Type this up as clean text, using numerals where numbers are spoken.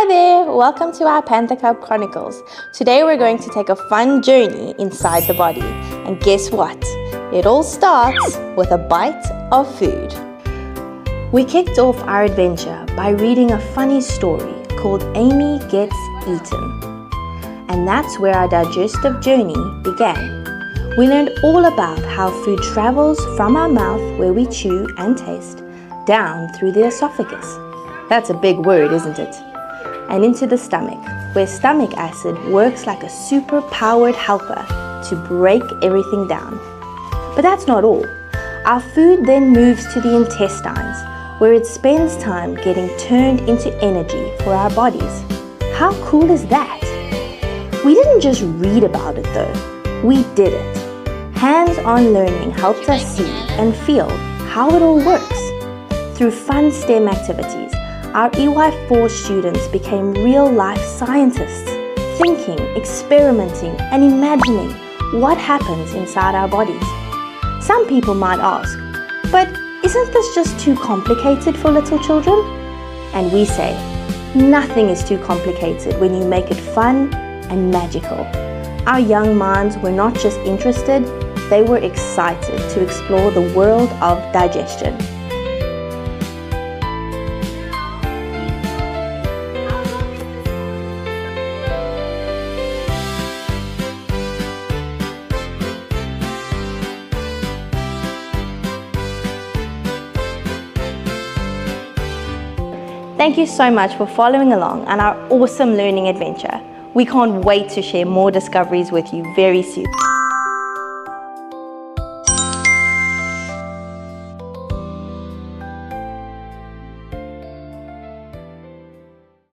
Hi there, welcome to our Panda Cub Chronicles. Today we're going to take a fun journey inside the body. And guess what? It all starts with a bite of food. We kicked off our adventure by reading a funny story called Amy Gets Eaten. And that's where our digestive journey began. We learned all about how food travels from our mouth, where we chew and taste, down through the esophagus. That's a big word, isn't it? And into the stomach, where stomach acid works like a super-powered helper to break everything down. But that's not all. Our food then moves to the intestines, where it spends time getting turned into energy for our bodies. How cool is that? We didn't just read about it though, we did it. Hands-on learning helped us see and feel how it all works. Through fun STEM activities, our EY4 students became real-life scientists, thinking, experimenting, and imagining what happens inside our bodies. Some people might ask, but isn't this just too complicated for little children? And we say, nothing is too complicated when you make it fun and magical. Our young minds were not just interested, they were excited to explore the world of digestion. Thank you so much for following along on our awesome learning adventure. We can't wait to share more discoveries with you very soon.